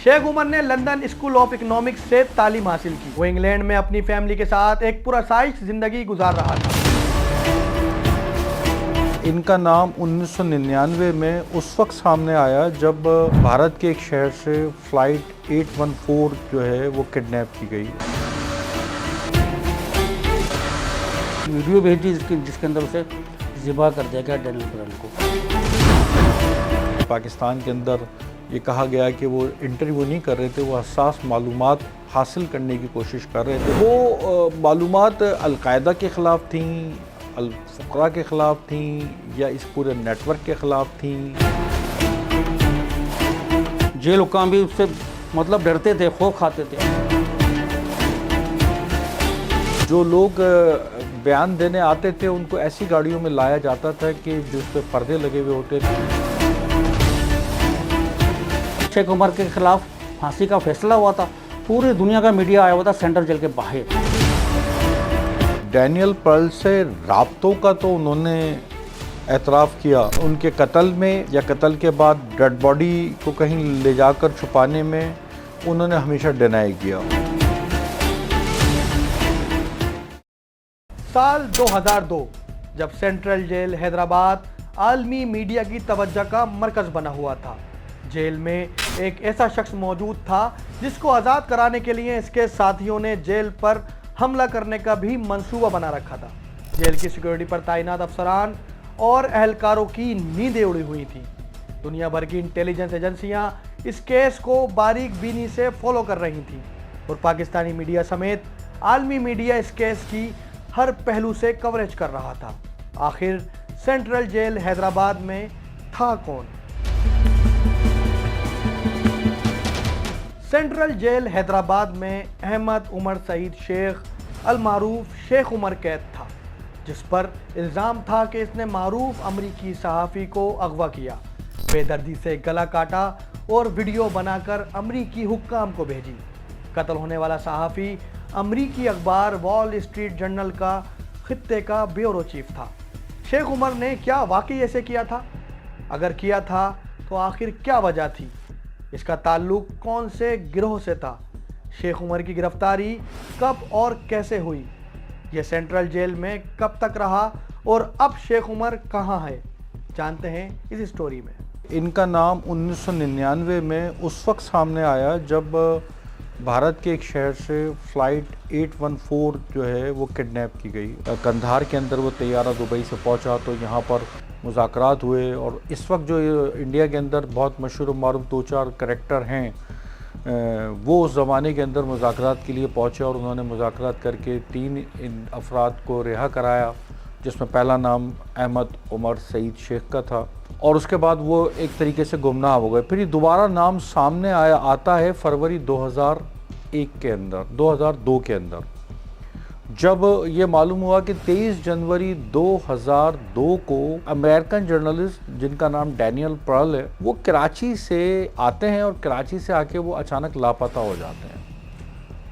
शेख उमर ने London school of economics से तालीम हासिल की। वो इंग्लैंड में अपनी फैमिली के साथ एक पुरअसाइश जिंदगी गुजार रहा था। इनका नाम 1999 में उस वक्त सामने आया जब भारत के एक शहर से फ़्लाइट 814 जो है वो किडनैप की गई। वीडियो भेजी जिसके अंदर उसे ज़िबा कर दिया गया डैनियल ब्राउन को। पाकिस्तान के अंदर ये कहा गया कि वो इंटरव्यू नहीं कर रहे थे, वो हसास मालूमात हासिल करने की कोशिश कर रहे थे। वो मालूमात अल-कायदा के ख़िलाफ़ थी, अल-फ़ुक़रा के ख़िलाफ़ थी या इस पूरे नेटवर्क के ख़िलाफ़ थी। जेल हुक्काम भी उससे मतलब डरते थे, खौफ खाते थे। जो लोग बयान देने आते थे उनको ऐसी गाड़ियों में लाया जाता था कि जिस पे पर्दे लगे हुए होते थे। शेख उमर के खिलाफ फांसी का फैसला हुआ था, पूरी दुनिया का मीडिया आया हुआ था सेंट्रल जेल के बाहर। डैनियल पर्ल से राब्तों का तो उन्होंने एतराफ़ किया, उनके कत्ल में या कत्ल के बाद डेड बॉडी को कहीं ले जाकर छुपाने में उन्होंने हमेशा डिनाई किया। साल 2002 जब सेंट्रल जेल हैदराबाद आलमी मीडिया की तवज्जो का मरकज़ बना हुआ था। जेल में एक ऐसा शख्स मौजूद था जिसको आज़ाद कराने के लिए इसके साथियों ने जेल पर हमला करने का भी मंसूबा बना रखा था। जेल की सिक्योरिटी पर तैनात अफसरान और अहलकारों की नींदें उड़ी हुई थी। दुनिया भर की इंटेलिजेंस एजेंसियां इस केस को बारीक बीनी से फॉलो कर रही थीं और पाकिस्तानी मीडिया समेत आलमी मीडिया इस केस की हर पहलू से कवरेज कर रहा था। आखिर सेंट्रल जेल हैदराबाद में था कौन? सेंट्रल जेल हैदराबाद में अहमद उमर सईद शेख अल-मारूफ शेख उमर कैद था, जिस पर इल्ज़ाम था कि इसने मारूफ अमरीकी सहाफ़ी को अगवा किया, बेदर्दी से गला काटा और वीडियो बनाकर अमरीकी हुक्काम को भेजी। कत्ल होने वाला सहाफ़ी अमरीकी अखबार वॉल स्ट्रीट जर्नल का खित्ते का ब्यूरो चीफ था। शेख उमर ने क्या वाकई ऐसे किया था? अगर किया था तो आखिर क्या वजह थी? इसका ताल्लुक कौन से गिरोह से था? शेख उमर की गिरफ्तारी कब और कैसे हुई? यह सेंट्रल जेल में कब तक रहा और अब शेख उमर कहाँ है? जानते हैं इस स्टोरी में। इनका नाम 1999 में उस वक्त सामने आया जब भारत के एक शहर से फ़्लाइट 814 जो है वो किडनैप की गई। कंधार के अंदर वो तैयारा दुबई से पहुंचा तो यहाँ पर मुज़ाकरात हुए और इस वक्त जो इंडिया के अंदर बहुत मशहूर मारूफ दो चार करैक्टर हैं, वो उस ज़माने के अंदर मुज़ाकरात के लिए पहुँचे और उन्होंने मुज़ाकरात करके 3 इन अफराद को रिहा कराया, जिसमें पहला नाम अहमद उमर सईद शेख का था और उसके बाद वो एक तरीके से गुमनाह हो गए। फिर ये दोबारा नाम सामने आता है फरवरी 2002 के अंदर, जब ये मालूम हुआ कि 23 जनवरी 2002 को अमेरिकन जर्नलिस्ट जिनका नाम डैनियल पर्ल है, वो कराची से आते हैं और कराची से आके वो अचानक लापता हो जाते हैं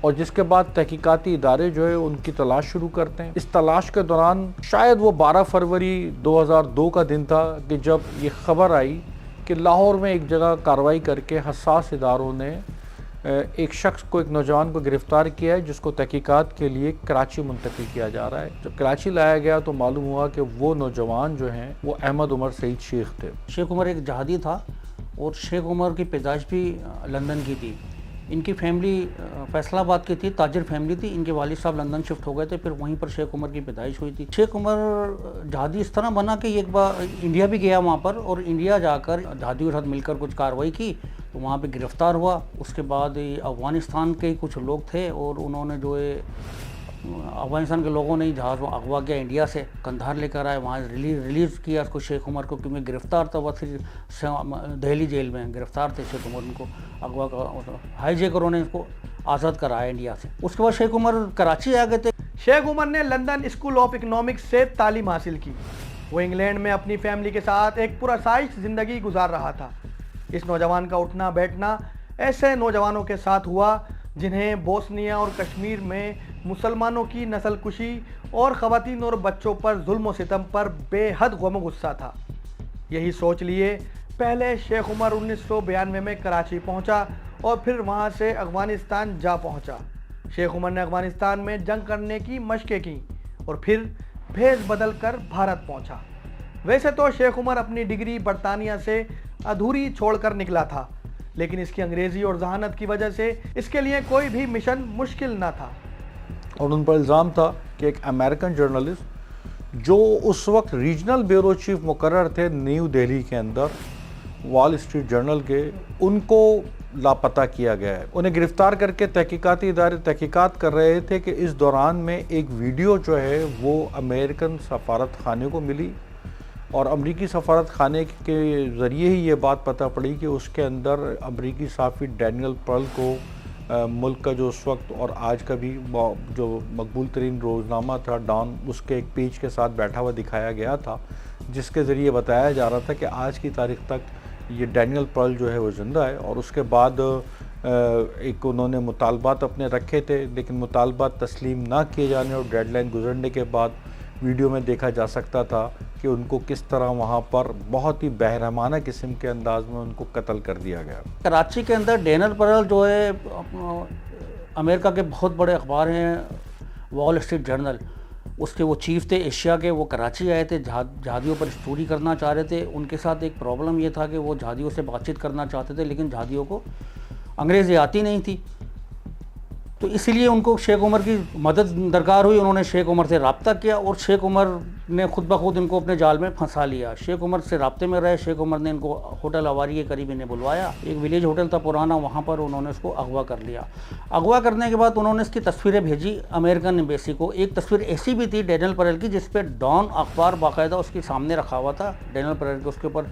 और जिसके बाद तहकीकाती इदारे जो है उनकी तलाश शुरू करते हैं। इस तलाश के दौरान शायद वो 12 फरवरी 2002 का दिन था कि जब ये ख़बर आई कि लाहौर में एक जगह कार्रवाई करके हसास इदारों ने एक शख्स को, एक नौजवान को गिरफ़्तार किया है जिसको तहकीकात के लिए कराची मुंतकिल किया जा रहा है। जब कराची लाया गया तो मालूम हुआ कि वो नौजवान जो हैं वो अहमद उमर सईद शेख थे। शेख उमर एक जहादी था और शेख उमर की पैदाइश भी लंदन की थी। इनकी फैमिली फैसलाबाद की थी, ताजिर फैमिली थी। इनके वालिद साहब लंदन शिफ्ट हो गए थे, फिर वहीं पर शेख उमर की पैदाइश हुई थी। शेख उमर जहादी इस तरह बना कि एक बार इंडिया भी गया वहाँ पर और इंडिया जाकर जहादियों के साथ मिलकर कुछ कार्रवाई की तो वहाँ पे गिरफ़्तार हुआ। उसके बाद अफ़गानिस्तान के कुछ लोग थे और उन्होंने जो है अफ़गानिस्तान के लोगों ने जहाज़ अगवा किया, इंडिया से कंधार लेकर आए, वहाँ रिलीज़ किया उसको शेख उमर को, क्योंकि गिरफ़्तार था। वह फिर दिल्ली जेल में गिरफ़्तार थे शेख उमर, उनको अगवा का हाईजैकरों ने इसको आज़ाद कराया इंडिया से। उसके बाद शेख उमर कराची आ गए थे। शेख उमर ने लंदन स्कूल ऑफ इकोनॉमिक्स से तालीम हासिल की। वो इंग्लैंड में अपनी फैमिली के साथ एक पुरअसाइश ज़िंदगी गुजार रहा था। इस नौजवान का उठना बैठना ऐसे नौजवानों के साथ हुआ जिन्हें बोस्निया और कश्मीर में मुसलमानों की नस्लकुशी और ख़वातीन और बच्चों पर जुल्म व सितम पर बेहद गम गुस्सा था। यही सोच लिए पहले शेख उमर 1992 में कराची पहुंचा और फिर वहां से अफगानिस्तान जा पहुंचा। शेख उमर ने अफगानिस्तान में जंग करने की मशकें की और फिर भेष बदल कर भारत पहुंचा। वैसे तो शेख उमर अपनी डिग्री बरतानिया से अधूरी छोड़कर निकला था, लेकिन इसकी अंग्रेजी और जहानत की वजह से इसके लिए कोई भी मिशन मुश्किल न था। और उन पर इल्ज़ाम था कि एक अमेरिकन जर्नलिस्ट जो उस वक्त रीजनल ब्यूरो चीफ मुकर्रर थे न्यू दिल्ली के अंदर वॉल स्ट्रीट जर्नल के, उनको लापता किया गया है। उन्हें गिरफ्तार करके तहकीकाती इदारे तहकीकात कर रहे थे कि इस दौरान में एक वीडियो जो है वो अमेरिकन सफारत खाने को मिली और अमरीकी सफारत खाने के ज़रिए ही ये बात पता पड़ी कि उसके अंदर अमरीकी सहाफ़ी डैनियल पर्ल को मुल्क का जो उस वक्त और आज का भी जो मकबूल तरीन रोज़नामा था डॉन, उसके एक पेज के साथ बैठा हुआ दिखाया गया था, जिसके ज़रिए बताया जा रहा था कि आज की तारीख़ तक ये डैनियल पर्ल जो है वो ज़िंदा है। और उसके बाद एक उन्होंने मुतालबात अपने रखे थे, लेकिन मुतालबात तस्लीम ना किए जाने और डेडलाइन गुजरने के बाद वीडियो में देखा जा सकता था कि उनको किस तरह वहाँ पर बहुत ही बहरमाना किस्म के अंदाज में उनको कत्ल कर दिया गया। कराची के अंदर डैनियल पर्ल जो है अमेरिका के बहुत बड़े अखबार हैं वॉल स्ट्रीट जर्नल, उसके वो चीफ थे एशिया के। वो कराची आए थे, जहादियों पर स्टोरी करना चाह रहे थे। उनके साथ एक प्रॉब्लम ये था कि वो जहादियों से बातचीत करना चाहते थे, लेकिन जहादियों को अंग्रेज़ी आती नहीं थी, तो इसीलिए उनको शेख उमर की मदद दरकार हुई। उन्होंने शेख उमर से रब्ता किया और शेख उमर ने खुद ब खुद इनको अपने जाल में फंसा लिया। शेख उमर से रब्ते में रहे। शेख उमर ने इनको होटल अवारी के करीब इन्हें बुलवाया, एक विलेज होटल था पुराना, वहाँ पर उन्होंने उसको अगवा कर लिया। अगवा करने के बाद उन्होंने इसकी तस्वीरें भेजी अमेरिकन एम्बेसी को। एक तस्वीर ऐसी भी थी डैनियल पर्ल की जिस पर डॉन अखबार बाकायदा उसके सामने रखा हुआ था डैनियल पर्ल के, उसके ऊपर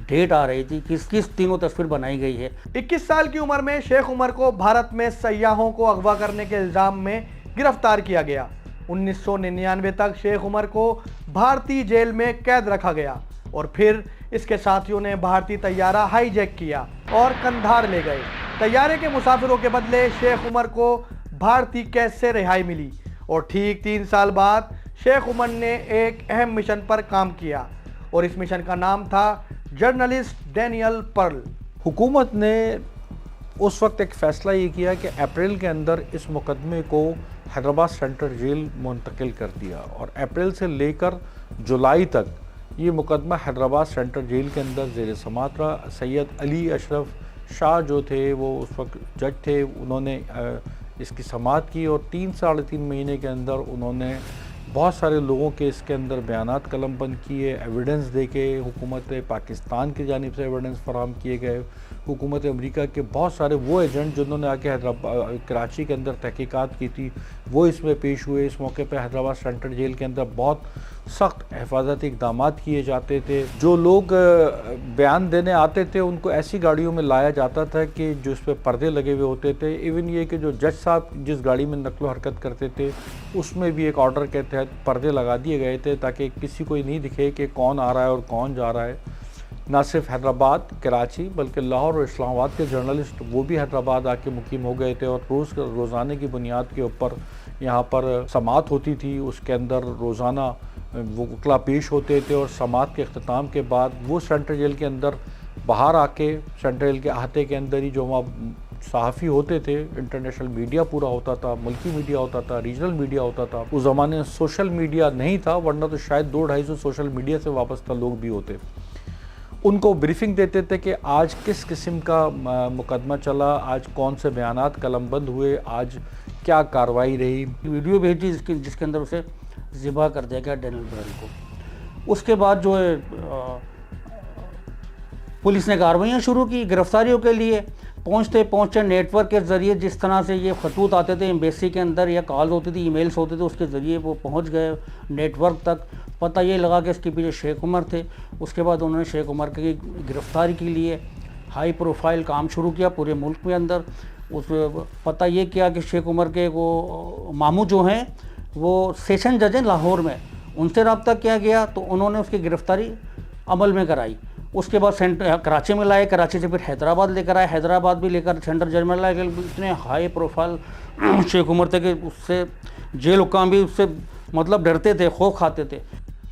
डेट आ रही थी, किस किस तीनों तस्वीर बनाई गई है। 21 साल की उम्र में शेख उमर को भारत में सयाहों को अगवा करने के इल्ज़ाम में गिरफ्तार किया गया। 1999 तक शेख उमर को भारतीय जेल में कैद रखा गया और फिर इसके साथियों ने भारतीय तैयारा हाईजैक किया और कंधार ले गए। तैयारे के मुसाफिरों के बदले शेख उमर को भारतीय कैद से रिहाई मिली और ठीक 3 साल बाद शेख उमर ने एक अहम मिशन पर काम किया और इस मिशन का नाम था जर्नलिस्ट डैनियल पर्ल। हुकूमत ने उस वक्त एक फ़ैसला ये किया कि अप्रैल के अंदर इस मुकदमे को हैदराबाद सेंट्रल जेल मुंतकिल कर दिया और अप्रैल से लेकर जुलाई तक ये मुकदमा हैदराबाद सेंट्रल जेल के अंदर ज़ेर समाअत रहा। सैयद अली अशरफ शाह जो थे वो उस वक्त जज थे, उन्होंने इसकी समाअत की और 3-3.5 महीने के अंदर उन्होंने बहुत सारे लोगों के इसके अंदर बयानात कलमबंद किए, एविडेंस देके हुकूमत पाकिस्तान की जानिब से एविडेंस फराहम किए गए। हुकूमत अमेरिका के बहुत सारे वो एजेंट जिन्होंने आके हैदराबाद कराची के अंदर तहकीकात की थी वो इसमें पेश हुए। इस मौके पर हैदराबाद सेंट्रल जेल के अंदर बहुत सख्त हिफाजती इक़दाम किए जाते थे। जो लोग बयान देने आते थे उनको ऐसी गाड़ियों में लाया जाता था कि जो इस पर पर्दे लगे हुए होते थे। इवन ये कि जो जज साहब जिस गाड़ी में नकलो हरकत करते थे उसमें भी एक ऑर्डर के तहत पर्दे लगा दिए गए थे ताकि किसी को नहीं दिखे कि कौन आ रहा है और कौन जा रहा है। ना सिर्फ हैदराबाद कराची बल्कि लाहौर और इस्लामाबाद के जर्नलिस्ट वो भी हैदराबाद आके मुकीम हो गए थे और रोज़ाना की बुनियाद के ऊपर यहाँ पर समाअत होती थी। उसके अंदर रोज़ाना वो वकला पेश होते थे और समाअत के अख्ताम के बाद वो सेंट्रल जेल के अंदर बाहर आके सेंट्रल जेल के अहाते के अंदर ही जो वहाँ सहाफ़ी होते थे, इंटरनेशनल मीडिया पूरा होता था, मुल्की मीडिया होता था, रीजनल मीडिया होता था। उस ज़माने में सोशल मीडिया नहीं था, वरना तो शायद 200-250 सोशल मीडिया से वाबस्ता लोग भी होते। उनको ब्रीफिंग देते थे कि आज किस किस्म का मुकदमा चला, आज कौन से बयानात कलमबंद हुए, आज क्या कार्रवाई रही। वीडियो भेजी जिसके अंदर उसे ज़िबा कर दिया गया डैनियल पर्ल को। उसके बाद जो है पुलिस ने कार्रवाइयाँ शुरू की गिरफ्तारियों के लिए। पहुँचते नेटवर्क के ज़रिए जिस तरह से ये खतूत आते थे एम्बेसी के अंदर या कॉल होती थी, ईमेल्स होते थे, उसके ज़रिए वो पहुँच गए नेटवर्क तक। पता ये लगा कि इसके पीछे शेख उमर थे। उसके बाद उन्होंने शेख उमर की गिरफ़्तारी के लिए हाई प्रोफाइल काम शुरू किया पूरे मुल्क के अंदर। उस पता ये किया कि शेख उमर के वो मामू जो हैं वो सेशन जज हैं लाहौर में, उनसे रब्ता किया गया तो उन्होंने उसकी गिरफ़्तारी अमल में कराई। उसके बाद कराची में लाए, कराची से फिर हैदराबाद लेकर आए, हैदराबाद भी लेकर सेंट्रल जेल में लाए। इतने हाई प्रोफाइल शेख उमर थे कि उससे जेल हुक्काम भी उससे मतलब डरते थे, खौफ खाते थे।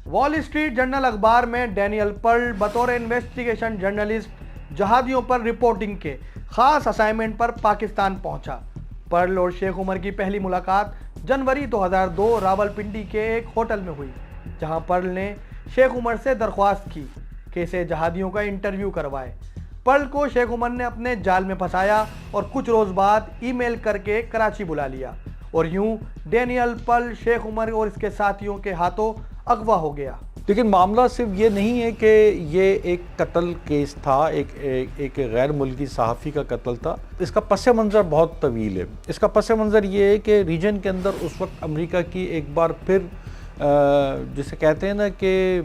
वॉल स्ट्रीट जर्नल अखबार में डैनियल पर्ल बतौर इन्वेस्टिगेशन जर्नलिस्ट जहादियों पर रिपोर्टिंग के खास असाइनमेंट पर पाकिस्तान पहुंचा। पर्ल और शेख उमर की पहली मुलाकात जनवरी 2002 रावलपिंडी के एक होटल में हुई, जहां पर्ल ने शेख उमर से दरख्वास्त की कि इसे जहादियों का इंटरव्यू करवाए। पर्ल को शेख उमर ने अपने जाल में फंसाया और कुछ रोज बाद ईमेल करके कराची बुला लिया और यूं डेनियल पर्ल शेख उमर और इसके साथियों के हाथों अगवा हो गया। लेकिन मामला सिर्फ ये नहीं है कि ये एक कत्ल केस था, एक गैर मुल्की सहाफ़ी का कत्ल था। इसका पस मंज़र बहुत तवील है। इसका पस मंज़र ये है कि रीजन के अंदर उस वक्त अमेरिका की एक बार फिर जिसे कहते हैं ना कि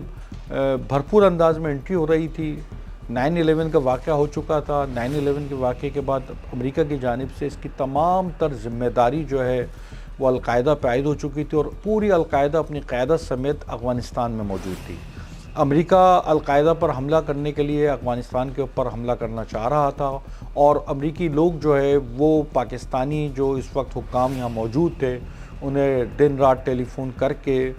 भरपूर अंदाज में एंट्री हो रही थी। 9/11 का वाक़या हो चुका था। 9/11 के वाक़े के बाद अमेरिका की जानिब से इसकी तमाम तर ज़िम्मेदारी जो है वो अलकायदा पे आयद हो चुकी थी और पूरी अलकायदा अपनी क़यादत समेत अफ़गानिस्तान में मौजूद थी। अमेरिका अलकायदा पर हमला करने के लिए अफ़गानिस्तान के ऊपर हमला करना चाह रहा था और अमेरिकी लोग जो है वो पाकिस्तानी जो इस वक्त हुक्काम यहाँ मौजूद थे उन्हें दिन रात टेलीफोन करके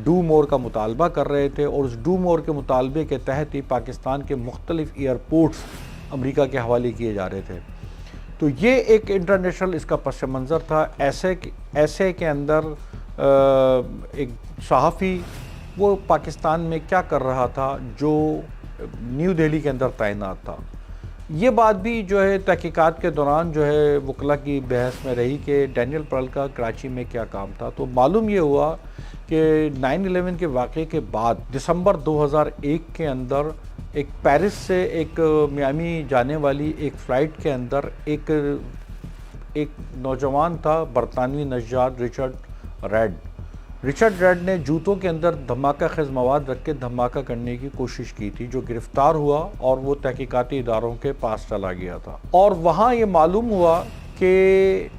डू मोर का मुतालबा कर रहे थे और उस डू मोर के मुतालबे के तहत ही पाकिस्तान के मुख्तलिफ एयरपोर्ट्स अमेरिका के हवाले किए जा रहे थे। तो ये एक इंटरनेशनल इसका पस मंज़र था। ऐसे के अंदर एक सहाफ़ी वो पाकिस्तान में क्या कर रहा था जो न्यू दिल्ली के अंदर तैनात था। ये बात भी जो है तहकीकात के दौरान जो है वकला की बहस में रही कि डैनियल पर्ल का कराची में क्या काम था। तो मालूम ये हुआ कि 9/11 के वाक़े के बाद दिसंबर 2001 के अंदर एक पेरिस से एक मियामी जाने वाली एक फ़्लाइट के अंदर एक नौजवान था बरतानवी नज़ाद रिचर्ड रेड ने जूतों के अंदर धमाका खेज़ मवाद रख के धमाका करने की कोशिश की थी, जो गिरफ़्तार हुआ और वो तहकीकाती इदारों के पास चला गया था। और वहाँ ये मालूम हुआ कि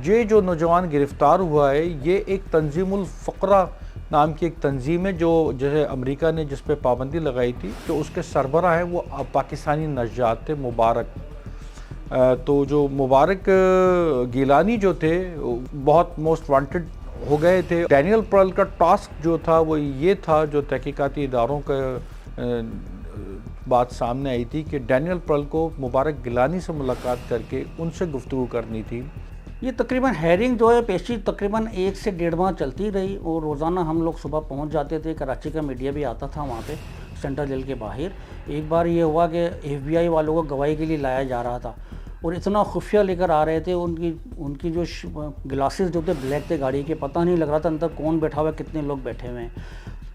ये जो नौजवान गिरफ़्तार हुआ है ये एक तंजीमुल फ़क़रा नाम की एक तंजीम है जो जैसे अमेरिका ने जिस पे पाबंदी लगाई थी, तो उसके सरबराह हैं वो पाकिस्तानी नज़ाद थे मुबारक। तो जो मुबारक गिलानी जो थे बहुत मोस्ट वांटेड हो गए थे। डैनियल पर्ल का टास्क जो था वो ये था, जो तहकीकाती इदारों का बात सामने आई थी कि डैनियल पर्ल को मुबारक गिलानी से मुलाकात करके उनसे गुफ्तगू करनी थी। ये तकरीबन हेयरिंग जो है पेशी तकरीबन 1 से 1.5 माह चलती रही और रोज़ाना हम लोग सुबह पहुंच जाते थे। कराची का मीडिया भी आता था वहाँ पे सेंट्रल जेल के बाहर। एक बार ये हुआ कि FBI वालों को गवाही के लिए लाया जा रहा था और इतना खुफिया लेकर आ रहे थे। उनकी जो ग्लासेस जो थे ब्लैक थे गाड़ी के, पता नहीं लग रहा था अंदर कौन बैठा हुआ है, कितने लोग बैठे हुए हैं।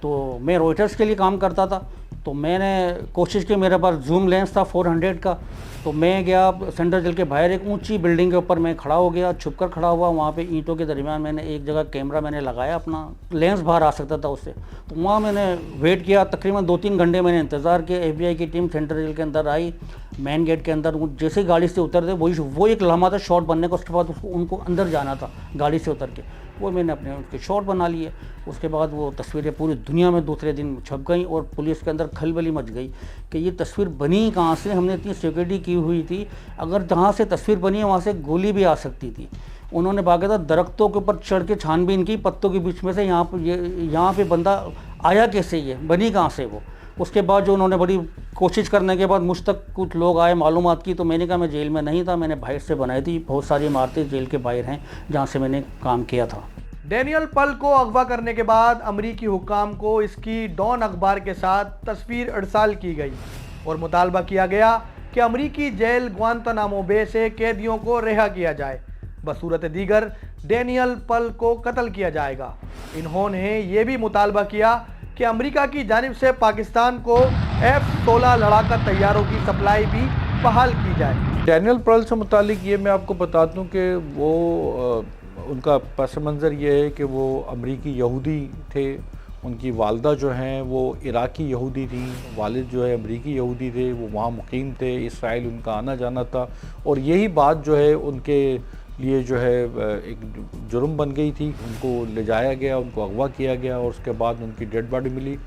तो मैं रॉयटर्स के लिए काम करता था, तो मैंने कोशिश की, मेरे पास जूम लेंस था 400 का। तो मैं गया सेंट्रल जेल के बाहर एक ऊंची बिल्डिंग के ऊपर मैं खड़ा हो गया, छुपकर खड़ा हुआ। वहाँ पे ईंटों के दरमियान मैंने एक जगह कैमरा मैंने लगाया, अपना लेंस बाहर आ सकता था उससे। तो वहाँ मैंने वेट किया, तकरीबन 2-3 घंटे मैंने इंतज़ार किया। FBI की टीम सेंट्रल जेल के अंदर आई, मेन गेट के अंदर जैसे ही गाड़ी से उतरते वो एक लम्हा था शॉट बनने का। उसके बाद उनको अंदर जाना था गाड़ी से उतर के, वो मैंने अपने उसके शॉट बना लिए। उसके बाद वो तस्वीरें पूरी दुनिया में दूसरे दिन छप गई और पुलिस के अंदर खलबली मच गई कि ये तस्वीर बनी कहाँ से, हमने इतनी सिक्योरिटी की हुई थी, अगर जहाँ से तस्वीर बनी है वहाँ से गोली भी आ सकती थी। उन्होंने बाकायदा दरख्तों के ऊपर चढ़ के छानबीन की, पत्तों के बीच में से यहाँ पे बंदा आया कैसे, ये बनी कहाँ से वो। उसके बाद जो उन्होंने बड़ी कोशिश करने के बाद मुझ तक कुछ लोग आए मालूमात की, तो मैंने कहा मैं जेल में नहीं था, मैंने बाहर से बनाई थी। बहुत सारी इमारतें जेल के बाहर हैं जहाँ से मैंने काम किया था। डैनियल पर्ल को अगवा करने के बाद अमरीकी हुक्काम को इसकी डॉन अखबार के साथ तस्वीर अरसाल की गई और मुतालबा किया गया कि अमरीकी जेल ग्वांतानामो बे से कैदियों को रिहा किया जाए, बसूरत दीगर डैनियल पर्ल को कत्ल किया जाएगा। इन्होंने ये भी मुतालबा किया कि अमेरिका की जानिब से पाकिस्तान को F-16 लड़ाका तैयारों की सप्लाई भी बहाल की जाए। डैनियल पर्ल से मुतालिक ये मैं आपको बता दूं कि वो उनका पस मंज़र ये है कि वो अमरीकी यहूदी थे। उनकी वालदा जो हैं वो इराकी यहूदी थी, वालिद जो है अमरीकी यहूदी थे, वो वहाँ मुकीम थे, इसराइल उनका आना जाना था। और यही बात जो है उनके लिए जो है एक जुर्म बन गई थी। उनको ले जाया गया, उनको अगवा किया गया और उसके बाद उनकी डेड बॉडी मिली।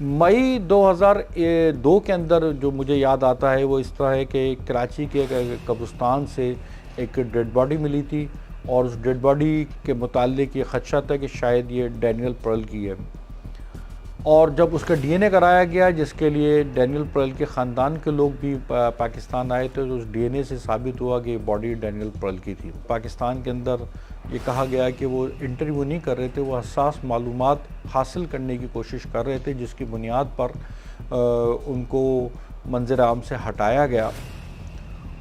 मई 2002 के अंदर जो मुझे याद आता है वो इस तरह है कि कराची के कब्रिस्तान से एक डेड बॉडी मिली थी और उस डेड बॉडी के मुताल्लिक ये ख़दशा था कि शायद ये डैनियल पर्ल की है। और जब उसका डीएनए कराया गया, जिसके लिए डैनियल पर्ल के ख़ानदान के लोग भी पाकिस्तान आए थे, तो उस डीएनए से साबित हुआ कि बॉडी डैनियल पर्ल की थी। पाकिस्तान के अंदर ये कहा गया कि वो इंटरव्यू नहीं कर रहे थे, वो हसास मालूमात हासिल करने की कोशिश कर रहे थे, जिसकी बुनियाद पर उनको मंज़र आम से हटाया गया।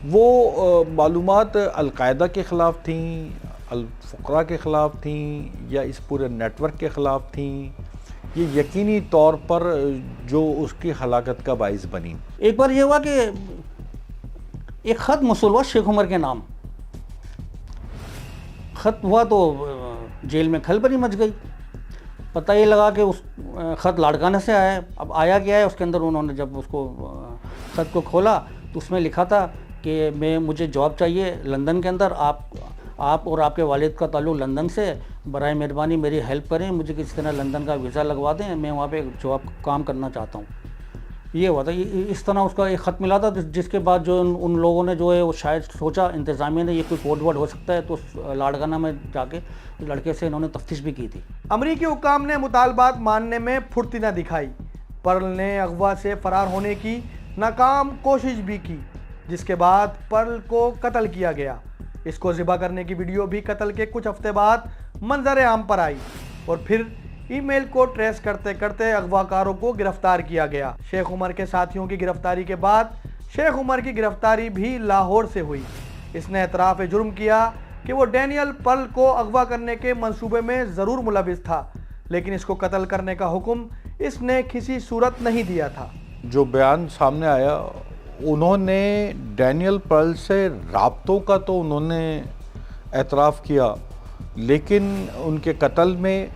वो मालूमात अलकायदा के ख़िलाफ़ थी, अल-फुक़रा के ख़िलाफ़ थी, या इस पूरे नेटवर्क के ख़िलाफ़ थी, ये यकीनी तौर पर जो उसकी हलाकत का बाइस बनी। एक बार ये हुआ कि एक ख़त मौसूल हुआ शेख उमर के नाम। ख़त हुआ तो जेल में खलबली मच गई। पता ये लगा कि उस ख़त लाड़काना से आया है। अब आया क्या है, उसके अंदर उन्होंने जब उसको ख़त को खोला तो उसमें लिखा था कि मुझे जॉब चाहिए लंदन के अंदर, आप और आपके वालिद का ताल्लुक़ लंदन से, बराए मेहरबानी मेरी हेल्प करें, मुझे किसी तरह लंदन का वीज़ा लगवा दें, मैं वहाँ पे जॉब काम करना चाहता हूँ। ये हुआ था। इस तरह उसका एक ख़त मिला था, जिसके बाद जो उन लोगों ने जो है वो शायद सोचा इंतज़ामिया ने ये कोई कोड वर्ड हो सकता है, तो लाड़काना में जाके लड़के से इन्होंने तफ्तीश भी की थी। अमरीकी हुक्काम ने मुतालबात मानने में फुर्ती न दिखाई। पर्ल ने अगवा से फ़रार होने की नाकाम कोशिश भी की, जिसके बाद पर्ल को कत्ल किया गया। इसको ज़िबा करने की वीडियो भी कत्ल के कुछ हफ्ते बाद मंजर आम पर आई और फिर ईमेल को ट्रेस करते करते अगवाकारों को गिरफ्तार किया गया। शेख उमर के साथियों की गिरफ्तारी के बाद शेख उमर की गिरफ्तारी भी लाहौर से हुई। इसने एतराफ़ जुर्म किया कि वो डैनियल पर्ल को अगवा करने के मंसूबे में ज़रूर मुलविस था, लेकिन इसको कत्ल करने का हुक्म इसने किसी सूरत नहीं दिया था। जो बयान सामने आया, उन्होंने डैनियल पर्ल से राब्तों का तो उन्होंने एतराफ़ किया, लेकिन उनके कत्ल में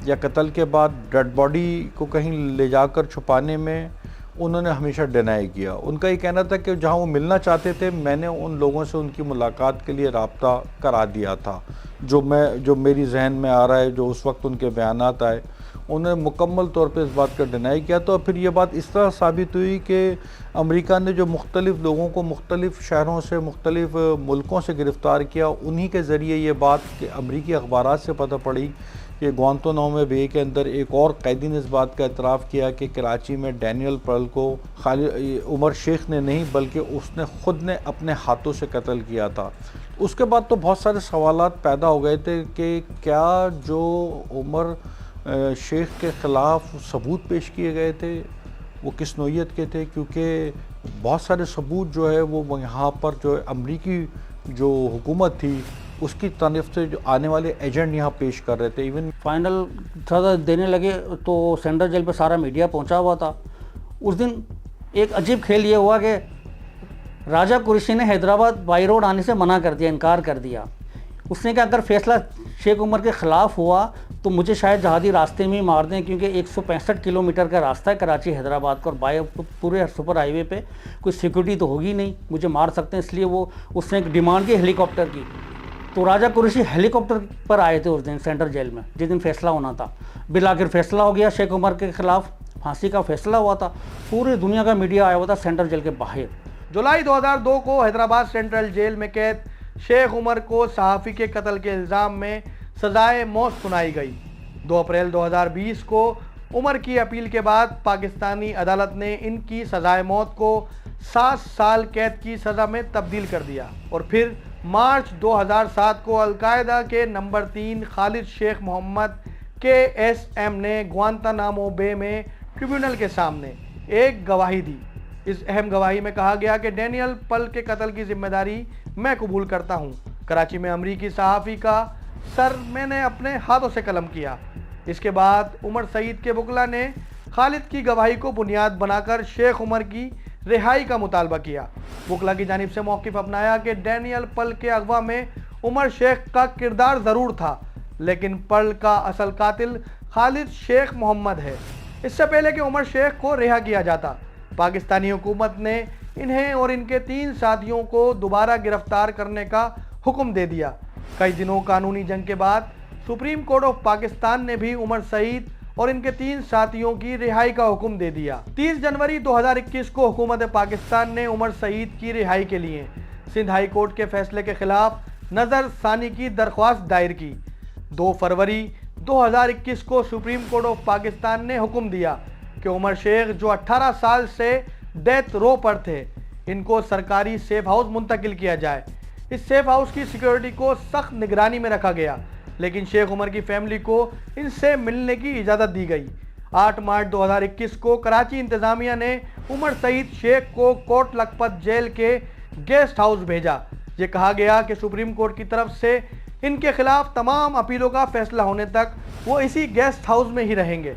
या कत्ल के बाद डेड बॉडी को कहीं ले जाकर छुपाने में उन्होंने हमेशा डिनाई किया। उनका ये कहना था कि जहाँ वो मिलना चाहते थे, मैंने उन लोगों से उनकी मुलाकात के लिए राब्ता करा दिया था। जो मेरी जहन में आ रहा है, जो उस वक्त उनके बयानात आए, उन्होंने मुकम्मल तौर पे इस बात का डिनाई किया। तो फिर ये बात इस तरह साबित हुई कि अमेरिका ने जो मुख्तलिफ़ लोगों को मुख्तलिफ़ शहरों से, मुख्तलिफ़ मुल्कों से गिरफ़्तार किया, उन्हीं के ज़रिए ये बात कि अमरीकी अखबारात से पता पड़ी कि ग्वांतानामो बे के अंदर एक और कैदी ने इस बात का एतराफ़ किया कि कराची में डैनियल पर्ल को खाली उमर शेख ने नहीं, बल्कि उसने ख़ुद ने अपने हाथों से कत्ल किया था। उसके बाद तो बहुत सारे सवालात पैदा हो गए थे कि क्या जो उमर शेख के ख़िलाफ़ सबूत पेश किए गए थे वो किस नौइयत के थे, क्योंकि बहुत सारे सबूत जो है वो यहाँ पर जो अमरीकी जो हुकूमत थी उसकी तरफ से जो आने वाले एजेंट यहाँ पेश कर रहे थे। इवन फाइनल सज़ा देने लगे तो सेंट्रल जेल पे सारा मीडिया पहुँचा हुआ था। उस दिन एक अजीब खेल ये हुआ कि राजा कुरैशी ने हैदराबाद बाई रोड आने से मना कर दिया, इनकार कर दिया। उसने कहा अगर फैसला शेख उमर के ख़िलाफ़ हुआ तो मुझे शायद जहादी रास्ते में ही मार दें, क्योंकि 165 किलोमीटर का रास्ता है कराची हैदराबाद का, और बाय पूरे सुपर हाईवे पे कोई सिक्योरिटी तो होगी नहीं, मुझे मार सकते हैं। इसलिए उसने एक डिमांड की हेलीकॉप्टर की। तो राजा कुरैशी हेलीकॉप्टर पर आए थे उस दिन सेंट्रल जेल में, जिस दिन फैसला होना था। बिल आखिर फैसला हो गया, शेख उमर के ख़िलाफ़ फांसी का फैसला हुआ था। पूरी दुनिया का मीडिया आया हुआ था सेंट्रल जेल के बाहर। जुलाई 2002 को हैदराबाद सेंट्रल जेल में कैद शेख उमर को सहाफ़ी के कत्ल के इल्ज़ाम में सज़ाए मौत सुनाई गई। 2 अप्रैल 2020 को उमर की अपील के बाद पाकिस्तानी अदालत ने इनकी सज़ाए मौत को 7 साल कैद की सज़ा में तब्दील कर दिया। और फिर मार्च 2007 को अलकायदा के नंबर 3 खालिद शेख मोहम्मद KSM ने ग्वांतानामो बे में ट्रिब्यूनल के सामने एक गवाही दी। इस अहम गवाही में कहा गया कि डैनियल पर्ल के कत्ल की जिम्मेदारी मैं कबूल करता हूं। कराची में अमरीकी सहाफ़ी का सर मैंने अपने हाथों से कलम किया। इसके बाद उमर सईद के वकला ने खालिद की गवाही को बुनियाद बनाकर शेख उमर की रिहाई का मुतालबा किया। वकला की जानिब से मौक़िफ़ अपनाया कि डैनियल पर्ल के अगवा में उमर शेख का किरदार ज़रूर था, लेकिन पर्ल का असल कातिल खालिद शेख मोहम्मद है। इससे पहले कि उमर शेख को रिहा किया जाता, पाकिस्तानी हुकूमत ने इन्हें और इनके 3 साथियों को दोबारा गिरफ्तार करने का हुक्म दे दिया। कई दिनों कानूनी जंग के बाद सुप्रीम कोर्ट ऑफ पाकिस्तान ने भी उमर सईद और इनके 3 साथियों की रिहाई का हुक्म दे दिया। 30 जनवरी 2021 को हुकूमत पाकिस्तान ने उमर सईद की रिहाई के लिए सिंध हाई कोर्ट के फैसले के खिलाफ नज़र सानी की दरख्वास्त दायर की। 2 फरवरी 2021 को सुप्रीम कोर्ट ऑफ पाकिस्तान ने हुक्म दिया कि उमर शेख जो 18 साल से डेथ रो पर थे, इनको सरकारी सेफ हाउस मुंतकिल किया जाए। इस सेफ हाउस की सिक्योरिटी को सख्त निगरानी में रखा गया, लेकिन शेख उमर की फैमिली को इनसे मिलने की इजाज़त दी गई। 8 मार्च 2021 को कराची इंतज़ामिया ने उमर सईद शेख को कोट लखपत जेल के गेस्ट हाउस भेजा। ये कहा गया कि सुप्रीम कोर्ट की तरफ से इनके खिलाफ तमाम अपीलों का फैसला होने तक वो इसी गेस्ट हाउस में ही रहेंगे।